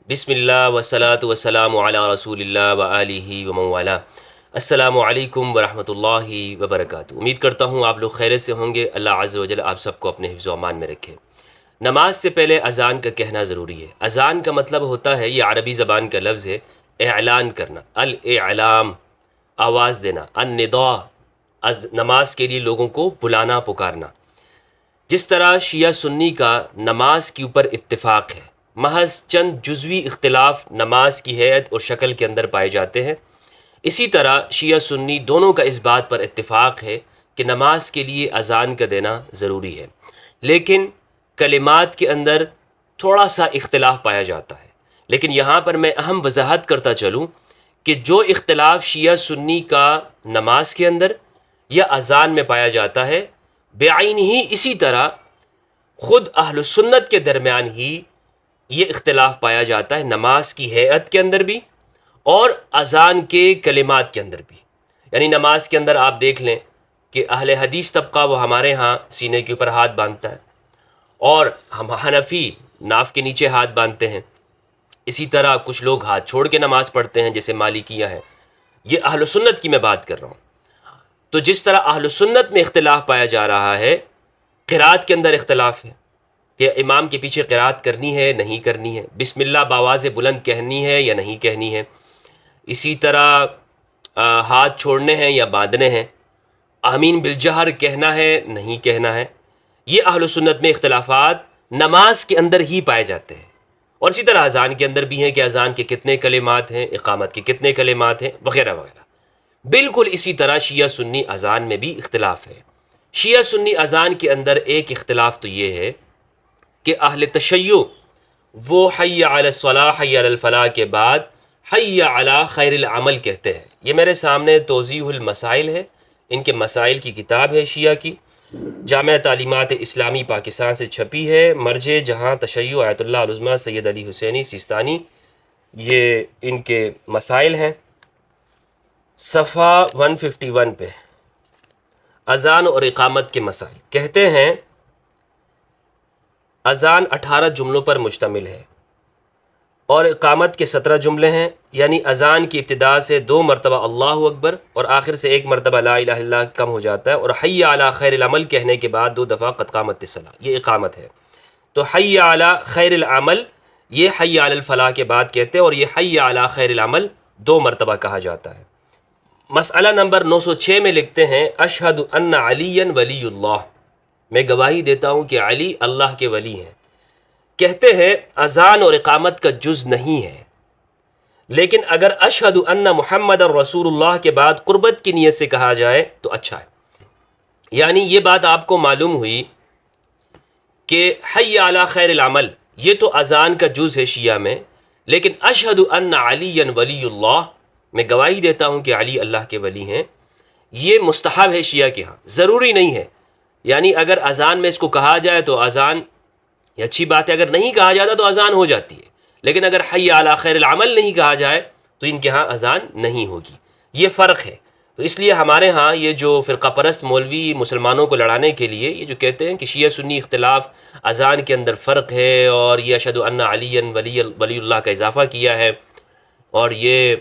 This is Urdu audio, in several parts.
بسم اللہ والصلاة والسلام علی رسول اللہ وآلہ ومن والہ۔ السلام علیکم ورحمۃ اللہ وبرکاتہ۔ امید کرتا ہوں آپ لوگ خیریت سے ہوں گے۔ اللہ عز و جل آپ سب کو اپنے حفظ و امان میں رکھے۔ نماز سے پہلے اذان کا کہنا ضروری ہے۔ اذان کا مطلب ہوتا ہے، یہ عربی زبان کا لفظ ہے، اعلان کرنا، الاعلام، آواز دینا، النداء، نماز کے لیے لوگوں کو بلانا، پکارنا۔ جس طرح شیعہ سنی کا نماز کے اوپر اتفاق ہے، محض چند جزوی اختلاف نماز کی ہیئت اور شکل کے اندر پائے جاتے ہیں، اسی طرح شیعہ سنی دونوں کا اس بات پر اتفاق ہے کہ نماز کے لیے اذان کا دینا ضروری ہے، لیکن کلمات کے اندر تھوڑا سا اختلاف پایا جاتا ہے۔ لیکن یہاں پر میں اہم وضاحت کرتا چلوں کہ جو اختلاف شیعہ سنی کا نماز کے اندر یا اذان میں پایا جاتا ہے، بعین ہی اسی طرح خود اہل سنت کے درمیان ہی یہ اختلاف پایا جاتا ہے، نماز کی ہیئت کے اندر بھی اور اذان کے کلمات کے اندر بھی۔ یعنی نماز کے اندر آپ دیکھ لیں کہ اہل حدیث طبقہ وہ ہمارے ہاں سینے کے اوپر ہاتھ باندھتا ہے، اور ہم حنفی ناف کے نیچے ہاتھ باندھتے ہیں۔ اسی طرح کچھ لوگ ہاتھ چھوڑ کے نماز پڑھتے ہیں، جیسے مالکیہ ہیں۔ یہ اہل سنت کی میں بات کر رہا ہوں۔ تو جس طرح اہل سنت میں اختلاف پایا جا رہا ہے، قرات کے اندر اختلاف ہے کہ امام کے پیچھے قرات کرنی ہے نہیں کرنی ہے، بسم اللہ بآواز بلند کہنی ہے یا نہیں کہنی ہے، اسی طرح ہاتھ چھوڑنے ہیں یا باندھنے ہیں، آمین بالجہر کہنا ہے نہیں کہنا ہے۔ یہ اہل سنت میں اختلافات نماز کے اندر ہی پائے جاتے ہیں، اور اسی طرح اذان کے اندر بھی ہیں کہ اذان کے کتنے کلمات ہیں، اقامت کے کتنے کلمات ہیں، وغیرہ وغیرہ۔ بالکل اسی طرح شیعہ سنی اذان میں بھی اختلاف ہے۔ شیعہ سنی اذان کے اندر ایک اختلاف تو یہ ہے کہ اہل تشیع وہ حی علی الصلاح حی علی الفلاح کے بعد حی علی خیر العمل کہتے ہیں۔ یہ میرے سامنے توضیح المسائل ہے، ان کے مسائل کی کتاب ہے شیعہ کی، جامع تعلیمات اسلامی پاکستان سے چھپی ہے، مرجع جہاں تشیع آیت اللہ العظمیٰ سید علی حسینی سیستانی، یہ ان کے مسائل ہیں۔ صفحہ 151 پہ اذان اور اقامت کے مسائل کہتے ہیں، اذان 18 جملوں پر مشتمل ہے اور اقامت کے 17 جملے ہیں، یعنی اذان کی ابتدا سے 2 مرتبہ اللہ اکبر اور آخر سے 1 مرتبہ لا الہ الا اللہ کم ہو جاتا ہے، اور حی علی خیر العمل کہنے کے بعد 2 دفعہ قد قامت الصلاۃ، یہ اقامت ہے۔ تو حی علی خیر العمل یہ حی علی الفلاح کے بعد کہتے ہیں، اور یہ حی علی خیر العمل 2 مرتبہ کہا جاتا ہے۔ مسئلہ نمبر 906 میں لکھتے ہیں، اشہد ان علی ولی اللہ، میں گواہی دیتا ہوں کہ علی اللہ کے ولی ہیں۔ کہتے ہیں اذان اور اقامت کا جز نہیں ہے، لیکن اگر اشہد ان محمد رسول اللہ کے بعد قربت کی نیت سے کہا جائے تو اچھا ہے۔ یعنی یہ بات آپ کو معلوم ہوئی کہ حی علی خیر العمل یہ تو اذان کا جز ہے شیعہ میں، لیکن اشہد ان علی ولی اللہ، میں گواہی دیتا ہوں کہ علی اللہ کے ولی ہیں، یہ مستحب ہے شیعہ کے ہاں، ضروری نہیں ہے۔ یعنی اگر اذان میں اس کو کہا جائے تو اذان یہ اچھی بات ہے، اگر نہیں کہا جاتا تو اذان ہو جاتی ہے، لیکن اگر حی علی خیر العمل نہیں کہا جائے تو ان کے ہاں اذان نہیں ہوگی۔ یہ فرق ہے۔ تو اس لیے ہمارے ہاں یہ جو فرقہ پرست مولوی مسلمانوں کو لڑانے کے لیے یہ جو کہتے ہیں کہ شیعہ سنی اختلاف اذان کے اندر فرق ہے، اور یہ اشہد ان علی ولی اللہ کا اضافہ کیا ہے، اور یہ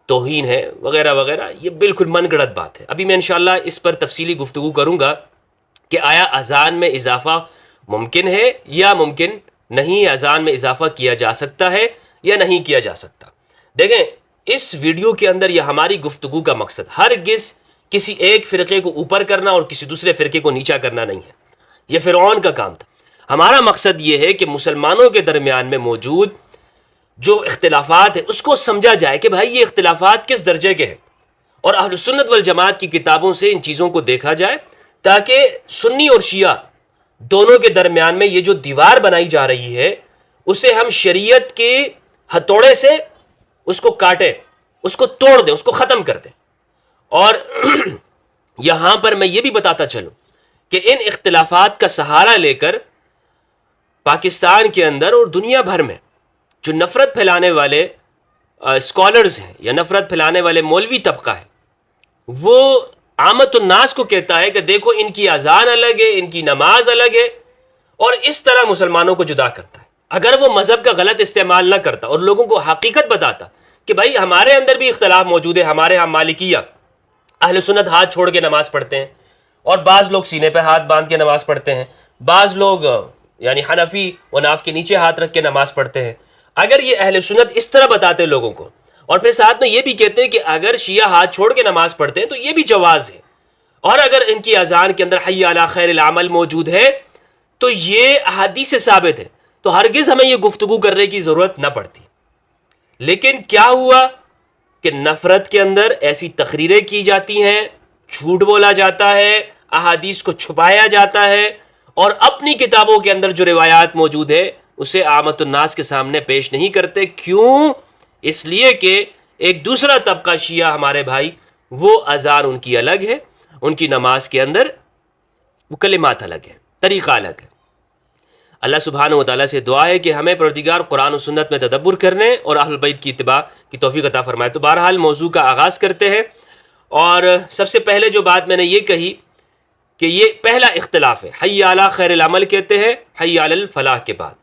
توہین ہے وغیرہ وغیرہ، یہ بالکل من گڑت بات ہے۔ ابھی میں انشاءاللہ اس پر تفصیلی گفتگو کروں گا کہ آیا اذان میں اضافہ ممکن ہے یا ممکن نہیں، اذان میں اضافہ کیا جا سکتا ہے یا نہیں کیا جا سکتا۔ دیکھیں اس ویڈیو کے اندر یہ ہماری گفتگو کا مقصد ہرگز کسی ایک فرقے کو اوپر کرنا اور کسی دوسرے فرقے کو نیچا کرنا نہیں ہے، یہ فرعون کا کام تھا۔ ہمارا مقصد یہ ہے کہ مسلمانوں کے درمیان میں موجود جو اختلافات ہیں اس کو سمجھا جائے کہ بھائی یہ اختلافات کس درجے کے ہیں، اور اہل سنت والجماعت کی کتابوں سے ان چیزوں کو دیکھا جائے، تاکہ سنی اور شیعہ دونوں کے درمیان میں یہ جو دیوار بنائی جا رہی ہے اسے ہم شریعت کے ہتھوڑے سے اس کو کاٹیں، اس کو توڑ دیں، اس کو ختم کر دیں۔ اور یہاں پر میں یہ بھی بتاتا چلوں کہ ان اختلافات کا سہارا لے کر پاکستان کے اندر اور دنیا بھر میں جو نفرت پھیلانے والے اسکالرز ہیں یا نفرت پھیلانے والے مولوی طبقہ ہے، وہ عامت الناس کو کہتا ہے کہ دیکھو ان کی اذان الگ ہے، ان کی نماز الگ ہے، اور اس طرح مسلمانوں کو جدا کرتا ہے۔ اگر وہ مذہب کا غلط استعمال نہ کرتا اور لوگوں کو حقیقت بتاتا کہ بھائی ہمارے اندر بھی اختلاف موجود ہے، ہمارے ہاں مالکیہ اہل سنت ہاتھ چھوڑ کے نماز پڑھتے ہیں، اور بعض لوگ سینے پہ ہاتھ باندھ کے نماز پڑھتے ہیں، بعض لوگ یعنی حنفی و ناف کے نیچے ہاتھ رکھ کے نماز پڑھتے ہیں، اگر یہ اہل سنت اس طرح بتاتے لوگوں کو، اور پھر ساتھ میں یہ بھی کہتے ہیں کہ اگر شیعہ ہاتھ چھوڑ کے نماز پڑھتے ہیں تو یہ بھی جواز ہے، اور اگر ان کی اذان کے اندر حی علی خیر العمل موجود ہے تو یہ احادیث سے ثابت ہے، تو ہرگز ہمیں یہ گفتگو کرنے کی ضرورت نہ پڑتی۔ لیکن کیا ہوا کہ نفرت کے اندر ایسی تقریریں کی جاتی ہیں، جھوٹ بولا جاتا ہے، احادیث کو چھپایا جاتا ہے، اور اپنی کتابوں کے اندر جو روایات موجود ہے اسے عامت الناس کے سامنے پیش نہیں کرتے۔ کیوں؟ اس لیے کہ ایک دوسرا طبقہ شیعہ ہمارے بھائی، وہ اذان ان کی الگ ہے، ان کی نماز کے اندر وہ کلمات الگ ہیں، طریقہ الگ ہے۔ اللہ سبحانہ و تعالیٰ سے دعا ہے کہ ہمیں پروردگار قرآن و سنت میں تدبر کرنے اور اہل البیت کی اتباع کی توفیق عطا فرمائے۔ تو بہرحال موضوع کا آغاز کرتے ہیں، اور سب سے پہلے جو بات میں نے یہ کہی کہ یہ پہلا اختلاف ہے، حی علی خیر العمل کہتے ہیں حی علی الفلاح کے بعد،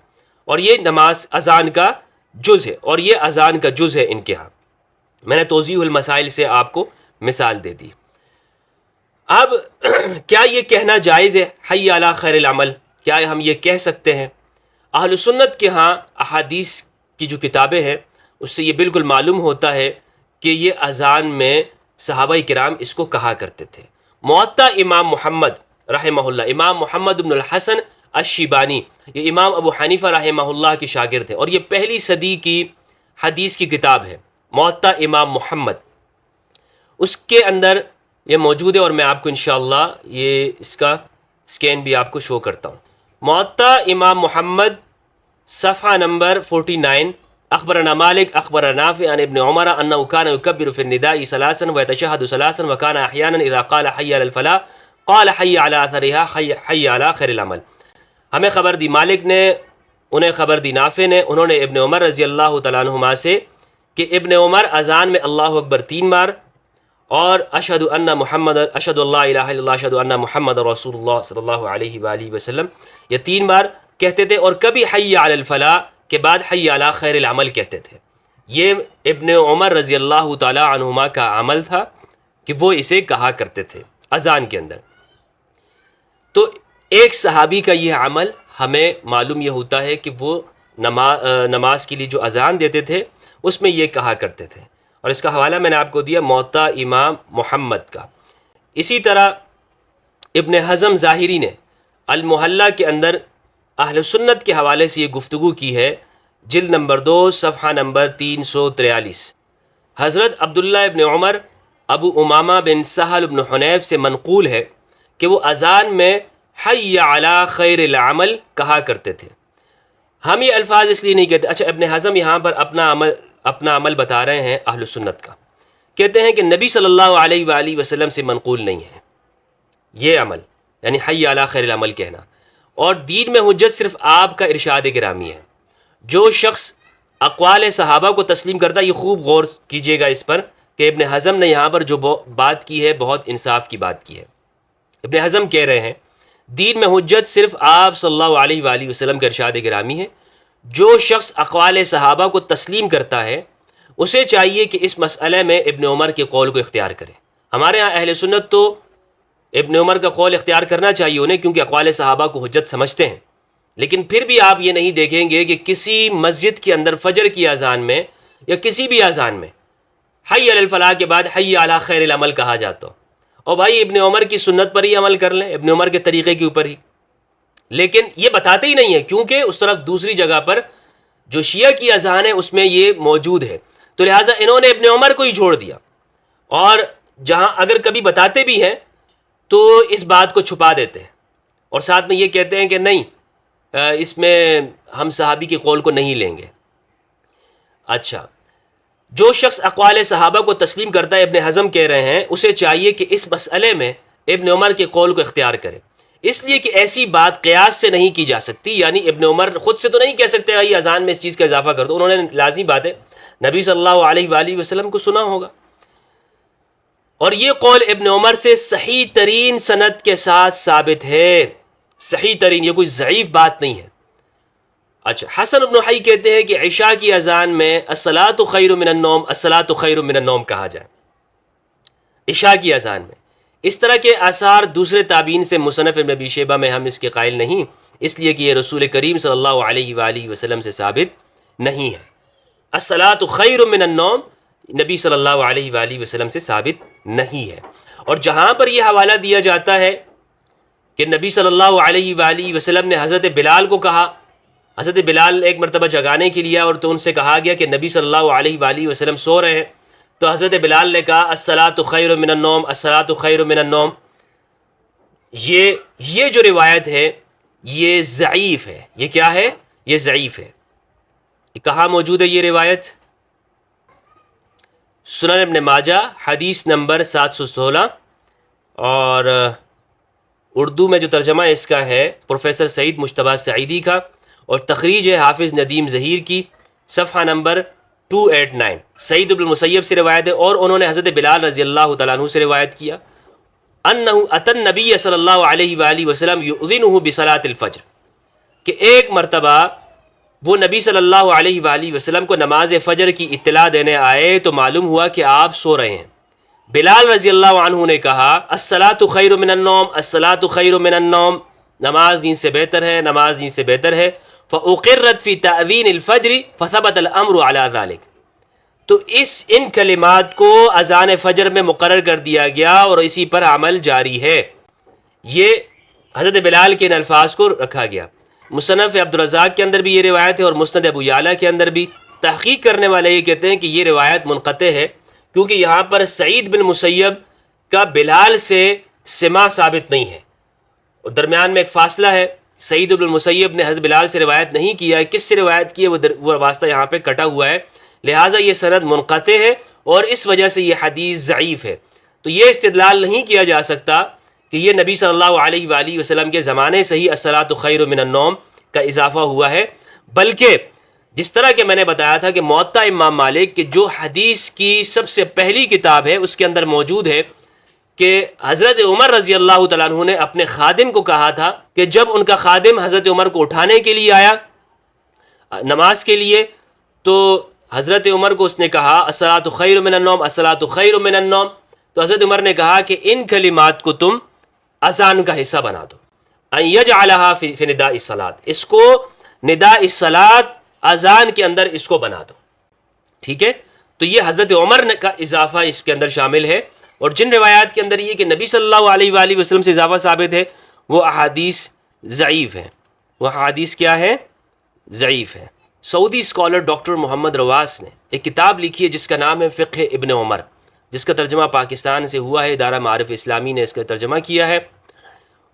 اور یہ نماز اذان کا جز ہے، اور یہ اذان کا جز ہے ان کے ہاں۔ میں نے توضیح المسائل سے آپ کو مثال دے دی۔ اب کیا یہ کہنا جائز ہے حی علی خیر العمل؟ کیا ہم یہ کہہ سکتے ہیں؟ اہل سنت کے ہاں احادیث کی جو کتابیں ہیں اس سے یہ بالکل معلوم ہوتا ہے کہ یہ اذان میں صحابہ کرام اس کو کہا کرتے تھے۔ موطا امام محمد رحمہ اللہ، امام محمد بن الحسن الشیبانی، یہ امام ابو حنیفہ رحمہ اللہ کے شاگرد ہیں، اور یہ پہلی صدی کی حدیث کی کتاب ہے موطا امام محمد، اس کے اندر یہ موجود ہے، اور میں آپ کو انشاءاللہ یہ اس کا سکین بھی آپ کو شو کرتا ہوں۔ موطا امام محمد صفحہ نمبر 49، اخبرنا مالک اخبرنا نافع عن ابن عمر انه كان يكبر في النداء ثلاثا ويتشهد ثلاثا وكان احيانا اذا قال حي على الفلاح قال حي على اثرها حي على خير العمل۔ ہمیں خبر دی مالک نے، انہیں خبر دی نافع نے، انہوں نے ابن عمر رضی اللہ تعالیٰ عنہما سے کہ ابن عمر اذان میں اللہ اکبر 3 بار اور اشہد ان محمد، اشہد اللہ الہ الا اللہ، اشہد ان محمد رسول اللہ صلی اللہ علیہ وآلہ وسلم، یہ 3 بار کہتے تھے، اور کبھی حی علی الفلاح کے بعد حی علی خیر العمل کہتے تھے۔ یہ ابن عمر رضی اللہ تعالی عنہما کا عمل تھا کہ وہ اسے کہا کرتے تھے اذان کے اندر۔ تو ایک صحابی کا یہ عمل ہمیں معلوم یہ ہوتا ہے کہ وہ نماز کے لیے جو اذان دیتے تھے اس میں یہ کہا کرتے تھے، اور اس کا حوالہ میں نے آپ کو دیا موطا امام محمد کا۔ اسی طرح ابن حزم ظاہری نے المحلہ کے اندر اہل سنت کے حوالے سے یہ گفتگو کی ہے، جلد نمبر 2 صفحہ نمبر 343۔ حضرت عبداللہ ابن عمر ابو امامہ بن سہل بن حنیف سے منقول ہے کہ وہ اذان میں حی علی خیر العمل کہا کرتے تھے۔ ہم یہ الفاظ اس لیے نہیں کہتے، اچھا ابن حزم یہاں پر اپنا عمل بتا رہے ہیں اہل سنت کا، کہتے ہیں کہ نبی صلی اللہ علیہ وآلہ وسلم سے منقول نہیں ہے یہ عمل، یعنی حی علی خیر العمل کہنا، اور دین میں حجت صرف آپ کا ارشاد گرامی ہے۔ جو شخص اقوال صحابہ کو تسلیم کرتا ہے، یہ خوب غور کیجئے گا اس پر کہ ابن حزم نے یہاں پر جو بات کی ہے بہت انصاف کی بات کی ہے۔ ابن حزم کہہ رہے ہیں دین میں حجت صرف آپ صلی اللہ علیہ وآلہ وسلم کا ارشاد گرامی ہے۔ جو شخص اقوال صحابہ کو تسلیم کرتا ہے اسے چاہیے کہ اس مسئلے میں ابن عمر کے قول کو اختیار کرے۔ ہمارے ہاں اہل سنت تو ابن عمر کا قول اختیار کرنا چاہیے انہیں، کیونکہ اقوال صحابہ کو حجت سمجھتے ہیں، لیکن پھر بھی آپ یہ نہیں دیکھیں گے کہ کسی مسجد کے اندر فجر کی اذان میں یا کسی بھی اذان میں حی علی الفلاح کے بعد حی علی خیر العمل کہا جاتا ہو۔ اور بھائی ابن عمر کی سنت پر ہی عمل کر لیں، ابن عمر کے طریقے کے اوپر ہی، لیکن یہ بتاتے ہی نہیں ہے، کیونکہ اس طرف دوسری جگہ پر جو شیعہ کی اذان ہے اس میں یہ موجود ہے، تو لہٰذا انہوں نے ابن عمر کو ہی چھوڑ دیا، اور جہاں اگر کبھی بتاتے بھی ہیں تو اس بات کو چھپا دیتے ہیں، اور ساتھ میں یہ کہتے ہیں کہ نہیں اس میں ہم صحابی کے قول کو نہیں لیں گے۔ اچھا، جو شخص اقوال صحابہ کو تسلیم کرتا ہے، ابن حزم کہہ رہے ہیں اسے چاہیے کہ اس مسئلے میں ابن عمر کے قول کو اختیار کرے، اس لیے کہ ایسی بات قیاس سے نہیں کی جا سکتی، یعنی ابن عمر خود سے تو نہیں کہہ سکتے یہ اذان میں اس چیز کا اضافہ کر دو، انہوں نے لازمی بات ہے نبی صلی اللہ علیہ وآلہ وسلم کو سنا ہوگا، اور یہ قول ابن عمر سے صحیح ترین سند کے ساتھ ثابت ہے، صحیح ترین، یہ کوئی ضعیف بات نہیں ہے۔ اچھا، حسن بن حی کہتے ہیں کہ عشاء کی اذان میں الصلاۃ خیر من النوم، الصلاۃ خیر من النوم کہا جائے عشاء کی اذان میں۔ اس طرح کے آثار دوسرے تابعین سے مصنف ابن ابی شیبہ میں ہم اس کے قائل نہیں، اس لیے کہ یہ رسول کریم صلی اللہ علیہ وآلہ وسلم سے ثابت نہیں ہے۔ الصلاۃ خیر من النوم نبی صلی اللہ علیہ وآلہ وسلم سے ثابت نہیں ہے۔ اور جہاں پر یہ حوالہ دیا جاتا ہے کہ نبی صلی اللہ علیہ وآلہ وسلم نے حضرت بلال کو کہا، حضرت بلال ایک مرتبہ جگانے کے لیے اور تو ان سے کہا گیا کہ نبی صلی اللہ علیہ وآلہ وسلم سو رہے ہیں، تو حضرت بلال نے کہا الصلاۃ خیر من النوم، الصلاۃ خیر من النوم۔ یہ جو روایت ہے یہ ضعیف ہے۔ یہ کیا ہے؟ یہ ضعیف ہے۔ کہاں موجود ہے یہ روایت؟ سنن ابن ماجہ حدیث نمبر 716، اور اردو میں جو ترجمہ اس کا ہے پروفیسر سعید مجتبیٰ سعیدی کا، اور تخریج ہے حافظ ندیم ظہیر کی، صفحہ نمبر 289۔ سعید بن المسیب سے روایت ہے، اور انہوں نے حضرت بلال رضی اللہ تعالیٰ عنہ سے روایت کیا انہ اتی النبی صلی اللہ علیہ وآلہ وسلم یؤذنہ بصلاۃ الفجر، کہ ایک مرتبہ وہ نبی صلی اللہ علیہ وآلہ وسلم کو نماز فجر کی اطلاع دینے آئے تو معلوم ہوا کہ آپ سو رہے ہیں۔ بلال رضی اللہ عنہ نے کہا الصلاۃ خیر من النوم، الصلاۃ خیر من النوم، نماز نیند سے بہتر ہے، نماز نیند سے بہتر ہے۔ فأقرت فی تأذین الفجر فثبت الامر علی ذلک، تو ان کلمات کو اذان فجر میں مقرر کر دیا گیا اور اسی پر عمل جاری ہے۔ یہ حضرت بلال کے ان الفاظ کو رکھا گیا۔ مصنف عبدالرزاق کے اندر بھی یہ روایت ہے، اور مسند ابو یعلا کے اندر بھی۔ تحقیق کرنے والے یہ کہتے ہیں کہ یہ روایت منقطع ہے، کیونکہ یہاں پر سعید بن مسیب کا بلال سے سماع ثابت نہیں ہے، اور درمیان میں ایک فاصلہ ہے۔ سعید بن مسیب نے حضرت بلال سے روایت نہیں کیا ہے، کس سے روایت کی ہے وہ واسطہ یہاں پہ کٹا ہوا ہے، لہٰذا یہ سند منقطع ہے، اور اس وجہ سے یہ حدیث ضعیف ہے۔ تو یہ استدلال نہیں کیا جا سکتا کہ یہ نبی صلی اللہ علیہ وآلہ وسلم کے زمانے سے ہی الصلاۃ خیر من النوم کا اضافہ ہوا ہے، بلکہ جس طرح کہ میں نے بتایا تھا کہ موطا امام مالک، کہ جو حدیث کی سب سے پہلی کتاب ہے اس کے اندر موجود ہے کہ حضرت عمر رضی اللہ تعالیٰ عنہ نے اپنے خادم کو کہا تھا کہ جب ان کا خادم حضرت عمر کو اٹھانے کے لیے آیا نماز کے لیے، تو حضرت عمر کو اس نے کہا الصلاۃ خیر من النوم، الصلاۃ خیر من النوم، تو حضرت عمر نے کہا کہ ان کلمات کو تم اذان کا حصہ بنا دو، ان یجعلھا فی نداء الصلاۃ، اس کو نداء الصلاۃ اذان کے اندر اس کو بنا دو، ٹھیک ہے۔ تو یہ حضرت عمر کا اضافہ اس کے اندر شامل ہے، اور جن روایات کے اندر یہ کہ نبی صلی اللہ علیہ وآلہ وسلم سے اضافہ ثابت ہے وہ احادیث ضعیف ہیں، وہ احادیث کیا ہے؟ ضعیف ہے۔ سعودی اسکالر ڈاکٹر محمد رواس نے ایک کتاب لکھی ہے جس کا نام ہے فقہ ابن عمر، جس کا ترجمہ پاکستان سے ہوا ہے، ادارہ معارف اسلامی نے اس کا ترجمہ کیا ہے۔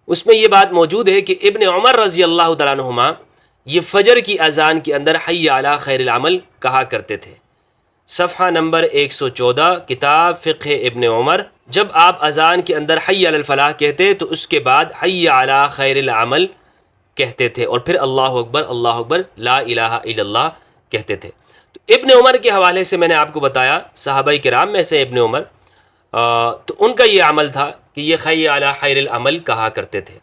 اس میں یہ بات موجود ہے کہ ابن عمر رضی اللہ تعالیٰ عنہما یہ فجر کی اذان کے اندر حی علی خیر العمل کہا کرتے تھے۔ صفحہ نمبر 114 کتاب فقہ ابن عمر، جب آپ اذان کے اندر حی علی الفلاح کہتے تو اس کے بعد حی علی خیر العمل کہتے تھے، اور پھر اللہ اکبر لا الہ الا اللہ کہتے تھے۔ تو ابن عمر کے حوالے سے میں نے آپ کو بتایا، صحابہ کرام میں سے ابن عمر، تو ان کا یہ عمل تھا کہ یہ حی علی خیر العمل کہا کرتے تھے۔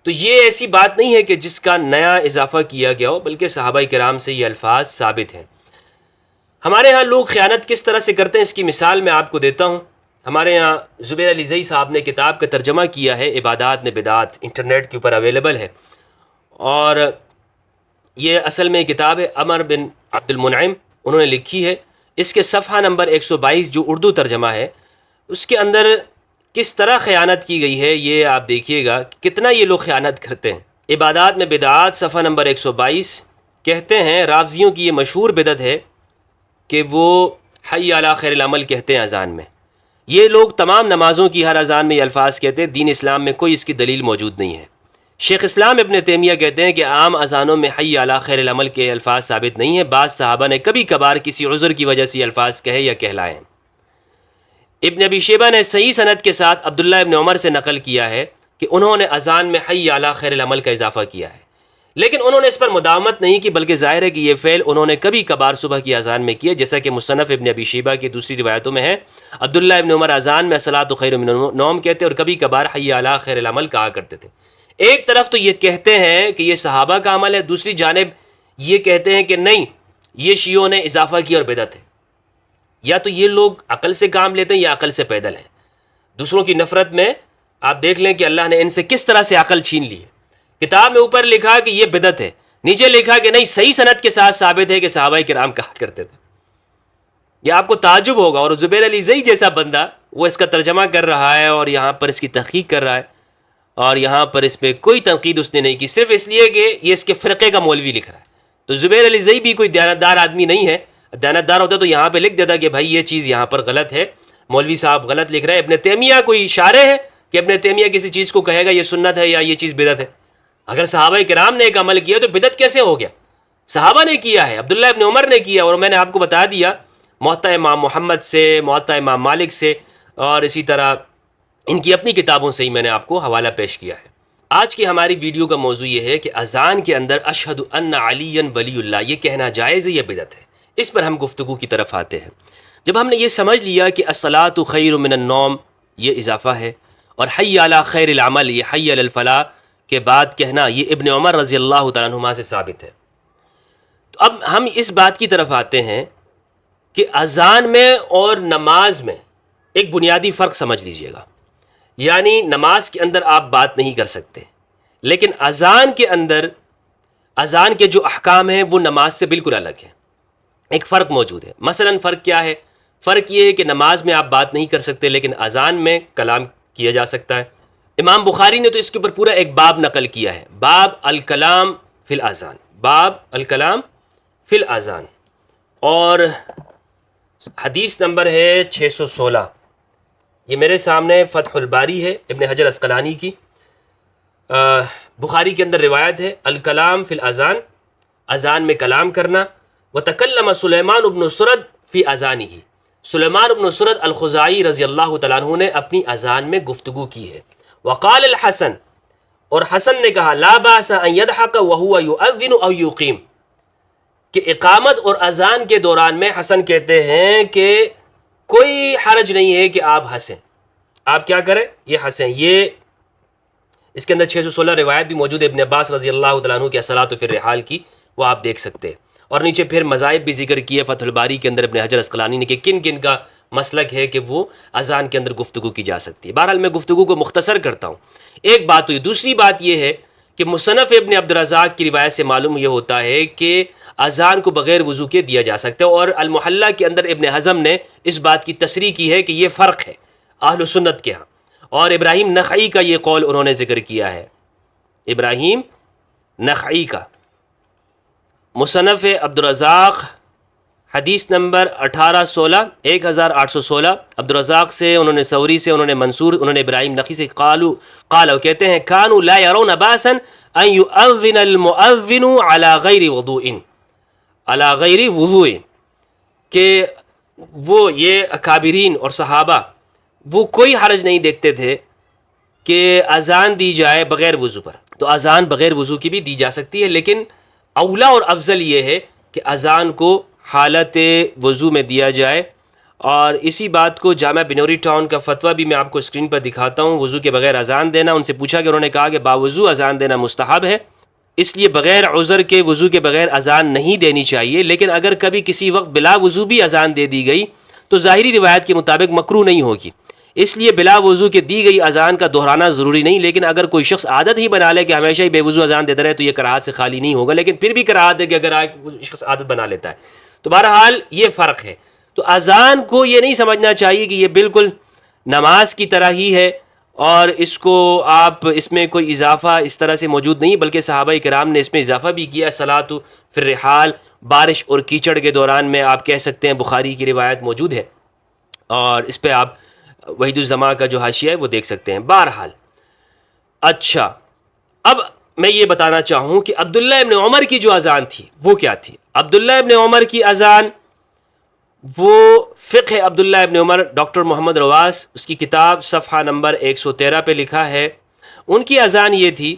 تو یہ ایسی بات نہیں ہے کہ جس کا نیا اضافہ کیا گیا ہو، بلکہ صحابہ کرام سے یہ الفاظ ثابت ہیں۔ ہمارے ہاں لوگ خیانت کس طرح سے کرتے ہیں اس کی مثال میں آپ کو دیتا ہوں۔ ہمارے ہاں زبیر علی زئی صاحب نے کتاب کا ترجمہ کیا ہے عبادات میں بدعات، انٹرنیٹ کے اوپر اویلیبل ہے، اور یہ اصل میں کتاب ہے عمر بن عبد المنعم انہوں نے لکھی ہے۔ اس کے صفحہ نمبر 122 جو اردو ترجمہ ہے اس کے اندر کس طرح خیانت کی گئی ہے یہ آپ دیکھیے گا کہ کتنا یہ لوگ خیانت کرتے ہیں۔ عبادات میں بدعات صفحہ نمبر 122 کہتے ہیں رافضیوں کی یہ مشہور بدعت ہے کہ وہ حی علی خیر العمل کہتے ہیں اذان میں۔ یہ لوگ تمام نمازوں کی ہر اذان میں یہ الفاظ کہتے ہیں، دین اسلام میں کوئی اس کی دلیل موجود نہیں ہے۔ شیخ اسلام ابن تیمیہ کہتے ہیں کہ عام اذانوں میں حی علی خیر العمل کے الفاظ ثابت نہیں ہیں، بعض صحابہ نے کبھی کبھار کسی عذر کی وجہ سے یہ الفاظ کہے یا کہلائے۔ ابن ابی شیبہ نے صحیح سند کے ساتھ عبداللہ ابن عمر سے نقل کیا ہے کہ انہوں نے اذان میں حی علی خیر العمل کا اضافہ کیا ہے، لیکن انہوں نے اس پر مداومت نہیں کی، بلکہ ظاہر ہے کہ یہ فعل انہوں نے کبھی کبھار صبح کی اذان میں کیا، جیسا کہ مصنف ابن ابی شیبہ کی دوسری روایتوں میں ہے عبداللہ ابن عمر اذان میں الصلاۃ خیر من النوم کہتے اور کبھی کبھار حی علی خیر العمل کہا کرتے تھے۔ ایک طرف تو یہ کہتے ہیں کہ یہ صحابہ کا عمل ہے، دوسری جانب یہ کہتے ہیں کہ نہیں یہ شیعوں نے اضافہ کیا اور بدعت ہے. یا تو یہ لوگ عقل سے کام لیتے ہیں یا عقل سے پیدل ہیں. دوسروں کی نفرت میں آپ دیکھ لیں کہ اللہ نے ان سے کس طرح سے عقل چھین لی ہے. کتاب میں اوپر لکھا کہ یہ بدعت ہے، نیچے لکھا کہ نہیں صحیح سند کے ساتھ ثابت ہے کہ صحابہ کرام کہا کرتے تھے. یہ آپ کو تعجب ہوگا. اور زبیر علی زئی جیسا بندہ وہ اس کا ترجمہ کر رہا ہے اور یہاں پر اس کی تحقیق کر رہا ہے، اور یہاں پر اس پہ کوئی تنقید اس نے نہیں کی، صرف اس لیے کہ یہ اس کے فرقے کا مولوی لکھ رہا ہے. تو زبیر علی زئی بھی کوئی دیانتدار آدمی نہیں ہے. دیانتدار ہوتا تو یہاں پہ لکھ دیتا کہ بھائی یہ چیز یہاں پر غلط ہے، مولوی صاحب غلط لکھ رہے ہیں. ابن تیمیہ کوئی شارع ہے کہ ابن تیمیہ کسی چیز کو کہے گا یہ سنت ہے یا یہ چیز بدعت ہے؟ اگر صحابہ کرام نے ایک عمل کیا تو بدعت کیسے ہو گیا؟ صحابہ نے کیا ہے، عبداللہ ابن عمر نے کیا. اور میں نے آپ کو بتا دیا موطا امام محمد سے، موطا امام مالک سے، اور اسی طرح ان کی اپنی کتابوں سے ہی میں نے آپ کو حوالہ پیش کیا ہے. آج کی ہماری ویڈیو کا موضوع یہ ہے کہ اذان کے اندر اشہد ان علی ولی اللہ یہ کہنا جائز ہے یا بدعت ہے. اس پر ہم گفتگو کی طرف آتے ہیں. جب ہم نے یہ سمجھ لیا کہ الصلاۃ خیر من النوم یہ اضافہ ہے، اور حی علی خیر العمل یہ حی علی الفلاح کے بعد کہنا یہ ابن عمر رضی اللہ تعالیٰ عنہما سے ثابت ہے، تو اب ہم اس بات کی طرف آتے ہیں کہ اذان میں اور نماز میں ایک بنیادی فرق سمجھ لیجئے گا. یعنی نماز کے اندر آپ بات نہیں کر سکتے، لیکن اذان کے اندر اذان کے جو احکام ہیں وہ نماز سے بالکل الگ ہیں. ایک فرق موجود ہے. مثلا فرق کیا ہے؟ فرق یہ ہے کہ نماز میں آپ بات نہیں کر سکتے لیکن اذان میں کلام کیا جا سکتا ہے. امام بخاری نے تو اس کے اوپر پورا ایک باب نقل کیا ہے، باب الکلام فی الاذان، باب الکلام فی الاذان، اور حدیث نمبر ہے 616. یہ میرے سامنے فتح الباری ہے ابن حجر اسقلانی کی. بخاری کے اندر روایت ہے الکلام فی الاذان، اذان میں کلام کرنا. وتکلم سلیمان بن سرد فی اذانہ، سلیمان بن سرد الخزاعی رضی اللہ تعالیٰ عنہ نے اپنی اذان میں گفتگو کی ہے. وقال الحسن، اور حسن نے کہا لا باس ان یضحک وهو یؤذن او یقیم، کہ اقامت اور اذان کے دوران میں حسن کہتے ہیں کہ کوئی حرج نہیں ہے کہ آپ ہنسیں. آپ کیا کریں؟ یہ ہنسیں. یہ اس کے اندر 616 روایت بھی موجود ہے ابن عباس رضی اللہ تعالیٰ عنہ کی الصلاۃ فی الرحال کی، وہ آپ دیکھ سکتے ہیں. اور نیچے پھر مذاہب بھی ذکر کیے فتح الباری کے اندر ابن حجر اسقلانی نے کہ کن کن کا مسلک ہے کہ وہ اذان کے اندر گفتگو کی جا سکتی ہے. بہرحال میں گفتگو کو مختصر کرتا ہوں. ایک بات ہوئی. دوسری بات یہ ہے کہ مصنف ابن عبدالرزاق کی روایت سے معلوم یہ ہوتا ہے کہ اذان کو بغیر وضو کے دیا جا سکتا ہے. اور المحلہ کے اندر ابن حزم نے اس بات کی تصریح کی ہے کہ یہ فرق ہے اہل سنت کے ہاں، اور ابراہیم نخعی کا یہ قول انہوں نے ذکر کیا ہے. ابراہیم نخعی کا مصنف عبدالرزاق حدیث نمبر 1816 عبدالرزاق سے، انہوں نے ثوری سے، انہوں نے منصور، انہوں نے ابراہیم نخعی سے قالوا کہتے ہیں کانوا لا يرون باسا ان يؤذن المؤذن على غیر وضوء، کہ وہ یہ اکابرین اور صحابہ وہ کوئی حرج نہیں دیکھتے تھے کہ اذان دی جائے بغیر وضو پر. تو اذان بغیر وضو کی بھی دی جا سکتی ہے، لیکن اولا اور افضل یہ ہے کہ اذان کو حالت وضو میں دیا جائے. اور اسی بات کو جامعہ بنوری ٹاؤن کا فتویٰ بھی میں آپ کو اسکرین پر دکھاتا ہوں. وضو کے بغیر اذان دینا، ان سے پوچھا کہ انہوں نے کہا کہ باوضو اذان دینا مستحب ہے، اس لیے بغیر عذر کے وضو کے بغیر اذان نہیں دینی چاہیے. لیکن اگر کبھی کسی وقت بلا وضو بھی اذان دے دی گئی تو ظاہری روایت کے مطابق مکروہ نہیں ہوگی. اس لیے بلا وضو کے دی گئی اذان کا دہرانا ضروری نہیں. لیکن اگر کوئی شخص عادت ہی بنا لے کہ ہمیشہ ہی بے وضو اذان دیتا رہے تو یہ کراہت سے خالی نہیں ہوگا. لیکن پھر بھی کراہت ہے کہ اگر شخص عادت بنا لیتا ہے. تو بہرحال یہ فرق ہے. تو اذان کو یہ نہیں سمجھنا چاہیے کہ یہ بالکل نماز کی طرح ہی ہے اور اس کو آپ اس میں کوئی اضافہ اس طرح سے موجود نہیں، بلکہ صحابہ کرام نے اس میں اضافہ بھی کیا. صلاۃ فی الرحال، بارش اور کیچڑ کے دوران میں آپ کہہ سکتے ہیں. بخاری کی روایت موجود ہے اور اس پہ آپ وحید الزماں کا جو حاشیہ ہے وہ دیکھ سکتے ہیں. بہرحال اچھا، اب میں یہ بتانا چاہوں کہ عبداللہ ابن عمر کی جو اذان تھی وہ کیا تھی. عبداللہ ابن عمر کی اذان وہ فقہ عبداللہ ابن عمر، ڈاکٹر محمد رواس اس کی کتاب صفحہ نمبر 113 پہ لکھا ہے. ان کی اذان یہ تھی.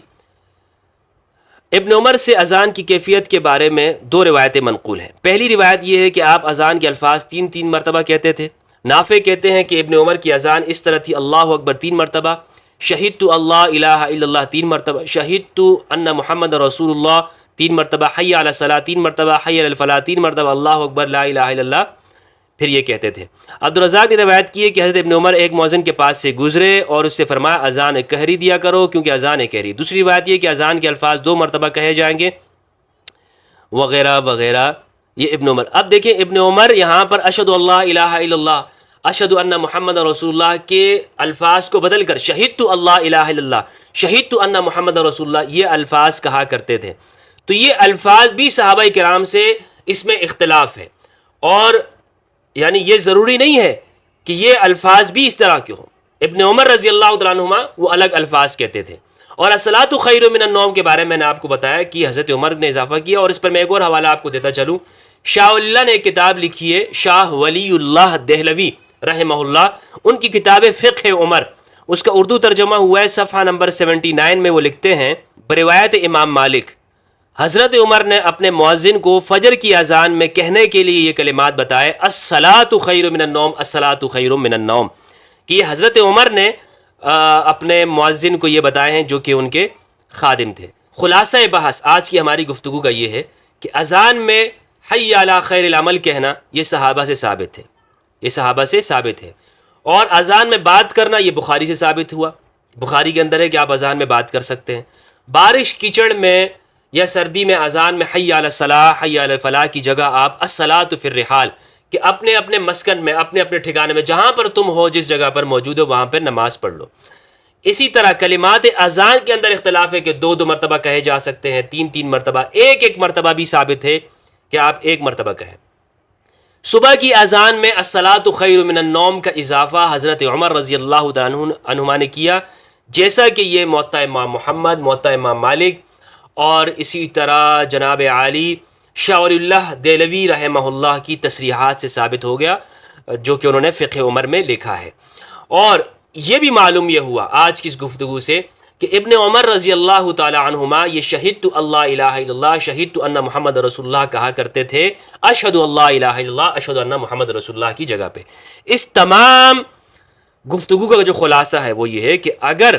ابن عمر سے اذان کی کیفیت کے بارے میں دو روایتیں منقول ہیں. پہلی روایت یہ ہے کہ آپ اذان کے الفاظ 3 مرتبہ کہتے تھے. نافع کہتے ہیں کہ ابن عمر کی اذان اس طرح تھی: اللہ اکبر 3 مرتبہ، شہدت اللہ الہ الا اللہ 3 مرتبہ، شہدت ان محمد رسول اللہ 3 مرتبہ حی علی الصلاۃ، 3 مرتبہ حی علی الفلاح، 3 مرتبہ اللہ اکبر لا الہ الا اللہ، پھر یہ کہتے تھے۔ عبدالرزاق نے روایت کی ہے کہ حضرت ابن عمر ایک مؤذن کے پاس سے گزرے اور اس سے فرمایا اذان قہری دیا کرو کیونکہ اذان قہری۔ دوسری روایت یہ کہ اذان کے الفاظ 2 مرتبہ کہے جائیں گے وغیرہ وغیرہ، یہ ابن عمر۔ اب دیکھیں ابن عمر یہاں پر اشہد اللہ الہ الا اللہ، اشہد ان محمد رسول اللہ کے الفاظ کو بدل کر شہدت اللہ الہ الا اللہ، شہدت ان محمد رسول اللہ، یہ الفاظ کہا کرتے تھے۔ تو یہ الفاظ بھی صحابہ کرام سے اس میں اختلاف ہے، اور یعنی یہ ضروری نہیں ہے کہ یہ الفاظ بھی اس طرح کے ہوں۔ ابن عمر رضی اللہ تعالیٰ عنہما وہ الگ الفاظ کہتے تھے۔ اور الصلاۃ خیر من النوم کے بارے میں نے آپ کو بتایا کہ حضرت عمر نے اضافہ کیا، اور اس پر میں ایک اور حوالہ آپ کو دیتا چلوں۔ شاہ اللہ نے ایک کتاب لکھی ہے، شاہ ولی اللہ دہلوی رحمہ اللہ، ان کی کتاب فقہ عمر، اس کا اردو ترجمہ ہوا ہے، صفحہ نمبر 79 میں وہ لکھتے ہیں بروایت امام مالک، حضرت عمر نے اپنے مؤذن کو فجر کی اذان میں کہنے کے لیے یہ کلمات بتائے، الصلاۃ خیر من النوم، الصلاۃ خیر من النوم، کہ یہ حضرت عمر نے اپنے مؤذن کو یہ بتائے ہیں جو کہ ان کے خادم تھے۔ خلاصہ بحث آج کی ہماری گفتگو کا یہ ہے کہ اذان میں حی علی خیر العمل کہنا یہ صحابہ سے ثابت ہے، یہ صحابہ سے ثابت ہے، اور اذان میں بات کرنا یہ بخاری سے ثابت ہوا، بخاری کے اندر ہے کہ آپ اذان میں بات کر سکتے ہیں۔ بارش کیچڑ میں یا سردی میں اذان میں حی علی الصلاح حی علی الفلاح کی جگہ آپ الصلاۃ فی الرحال، کہ اپنے اپنے مسکن میں، اپنے اپنے ٹھکانے میں، جہاں پر تم ہو، جس جگہ پر موجود ہو وہاں پر نماز پڑھ لو۔ اسی طرح کلمات اذان کے اندر اختلاف ہے کہ 2 مرتبہ کہے جا سکتے ہیں، 3 مرتبہ، ایک مرتبہ بھی ثابت ہے کہ آپ 1 مرتبہ کہیں۔ صبح کی اذان میں الصلاۃ خیر من النوم کا اضافہ حضرت عمر رضی اللہ تعالیٰ عنہما نے کیا، جیسا کہ یہ موطا امام محمد، موطا امام مالک، اور اسی طرح جناب عالی شاہ ولی اللہ دہلوی رحمہ اللہ کی تصریحات سے ثابت ہو گیا، جو کہ انہوں نے فقہ عمر میں لکھا ہے۔ اور یہ بھی معلوم یہ ہوا آج کی اس گفتگو سے کہ ابن عمر رضی اللہ تعالی عنہما یہ شہدت اللہ الہ الا اللہ، شہدت ان محمد رسول اللہ کہا کرتے تھے، اشہد اللہ الہ الا اللہ، اشہد ان محمد رسول اللہ کی جگہ پہ۔ اس تمام گفتگو کا جو خلاصہ ہے وہ یہ ہے کہ اگر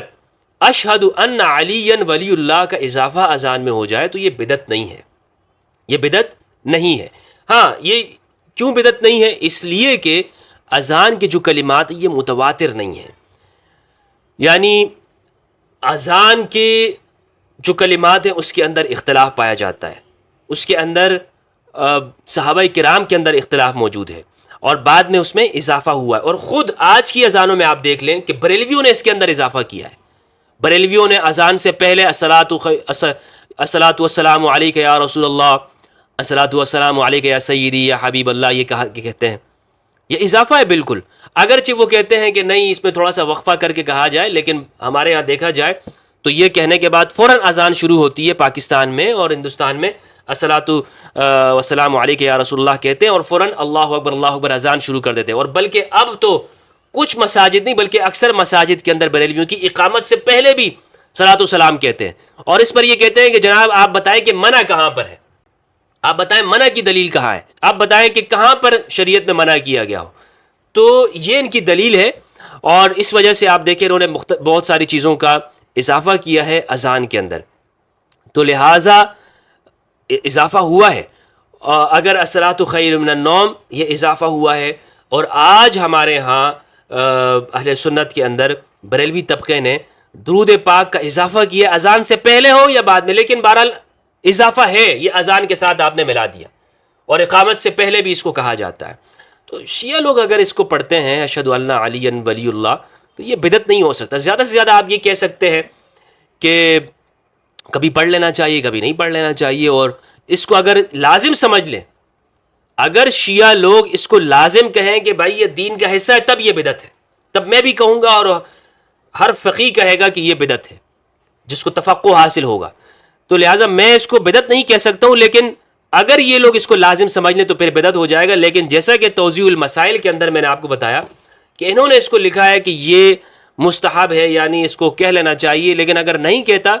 اشہد ان علی ولی اللہ کا اضافہ اذان میں ہو جائے تو یہ بدعت نہیں ہے، یہ بدعت نہیں ہے۔ ہاں، یہ کیوں بدعت نہیں ہے؟ اس لیے کہ اذان کے جو کلمات یہ متواتر نہیں ہیں، یعنی اذان کے جو کلمات ہیں اس کے اندر اختلاف پایا جاتا ہے، اس کے اندر صحابہ کرام کے اندر اختلاف موجود ہے، اور بعد میں اس میں اضافہ ہوا ہے۔ اور خود آج کی اذانوں میں آپ دیکھ لیں کہ بریلویوں نے اس کے اندر اضافہ کیا ہے۔ بریلویوں نے اذان سے پہلے الصلاۃ والسلام علیک یا رسول اللہ، الصلاۃ والسلام علیک یا سیدی یا حبیب اللہ، یہ کہتے ہیں، یہ اضافہ ہے بالکل۔ اگرچہ وہ کہتے ہیں کہ نہیں، اس میں تھوڑا سا وقفہ کر کے کہا جائے، لیکن ہمارے ہاں دیکھا جائے تو یہ کہنے کے بعد فوراً اذان شروع ہوتی ہے پاکستان میں اور ہندوستان میں، الصلاۃ والسلام علیک یا رسول اللہ کہتے ہیں اور فوراً اللہ اکبر اذان شروع کر دیتے ہیں۔ اور بلکہ اب تو کچھ مساجد نہیں بلکہ اکثر مساجد کے اندر بریلویوں کی اقامت سے پہلے بھی صلاۃ والسلام کہتے ہیں، اور اس پر یہ کہتے ہیں کہ جناب آپ بتائیں کہ منع کہاں پر ہے، آپ بتائیں منع کی دلیل کہاں ہے، آپ بتائیں کہ کہاں پر شریعت میں منع کیا گیا ہو۔ تو یہ ان کی دلیل ہے، اور اس وجہ سے آپ دیکھیں انہوں نے بہت ساری چیزوں کا اضافہ کیا ہے اذان کے اندر، تو لہٰذا اضافہ ہوا ہے۔ اگر الصلاۃ خیر من النوم یہ اضافہ ہوا ہے، اور آج ہمارے ہاں اہل سنت کے اندر بریلوی طبقے نے درود پاک کا اضافہ کیا، اذان سے پہلے ہو یا بعد میں، لیکن بہرحال اضافہ ہے، یہ اذان کے ساتھ آپ نے ملا دیا، اور اقامت سے پہلے بھی اس کو کہا جاتا ہے۔ تو شیعہ لوگ اگر اس کو پڑھتے ہیں اشہد اللہ علی ولی اللہ، تو یہ بدعت نہیں ہو سکتا۔ زیادہ سے زیادہ آپ یہ کہہ سکتے ہیں کہ کبھی پڑھ لینا چاہیے، کبھی نہیں پڑھ لینا چاہیے، اور اس کو اگر لازم سمجھ لیں، اگر شیعہ لوگ اس کو لازم کہیں کہ بھائی یہ دین کا حصہ ہے، تب یہ بدعت ہے، تب میں بھی کہوں گا اور ہر فقیہ کہے گا کہ یہ بدعت ہے، جس کو تفقہ حاصل ہوگا۔ تو لہٰذا میں اس کو بدعت نہیں کہہ سکتا ہوں، لیکن اگر یہ لوگ اس کو لازم سمجھ لیں تو پھر بدعت ہو جائے گا۔ لیکن جیسا کہ توضیح المسائل کے اندر میں نے آپ کو بتایا کہ انہوں نے اس کو لکھا ہے کہ یہ مستحب ہے، یعنی اس کو کہہ لینا چاہیے، لیکن اگر نہیں کہتا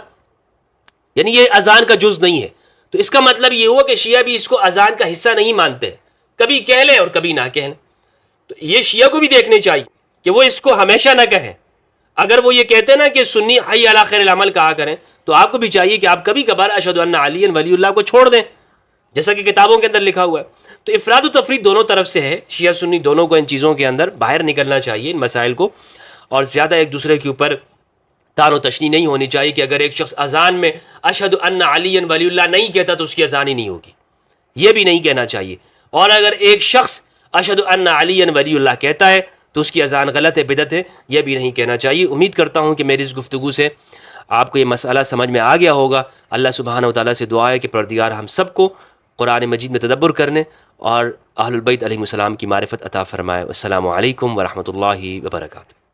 یعنی یہ اذان کا جز نہیں ہے، تو اس کا مطلب یہ ہوا کہ شیعہ بھی اس کو اذان کا حصہ نہیں مانتے، کبھی کہہ لیں اور کبھی نہ کہہ لیں۔ تو یہ شیعہ کو بھی دیکھنی چاہیے کہ وہ اس کو ہمیشہ نہ کہیں، اگر وہ یہ کہتے ہیں نا کہ سنی حی علی خیر العمل کہا کریں، تو آپ کو بھی چاہیے کہ آپ کبھی کبھار اشہد ان علی ولی اللہ کو چھوڑ دیں، جیسا کہ کتابوں کے اندر لکھا ہوا ہے۔ تو افراد و تفرید دونوں طرف سے ہے، شیعہ سنی دونوں کو ان چیزوں کے اندر باہر نکلنا چاہیے، ان مسائل کو، اور زیادہ ایک دوسرے کے اوپر تان و تشنی نہیں ہونی چاہیے کہ اگر ایک شخص اذان میں اشہد ان علی ولی اللہ نہیں کہتا تو اس کی اذان ہی نہیں ہوگی، یہ بھی نہیں کہنا چاہیے۔ اور اگر ایک شخص اشہد ان علی ولی اللہ کہتا ہے تو اس کی اذان غلط ہے، بدعت ہے، یہ بھی نہیں کہنا چاہیے۔ امید کرتا ہوں کہ میری اس گفتگو سے آپ کو یہ مسئلہ سمجھ میں آ گیا ہوگا۔ اللہ سبحانہ و تعالیٰ سے دعا ہے کہ پروردگار ہم سب کو قرآن مجید میں تدبر کرنے اور اہل البیت علیہم السلام کی معرفت عطا فرمائے۔ السلام علیکم ورحمۃ اللہ وبرکاتہ۔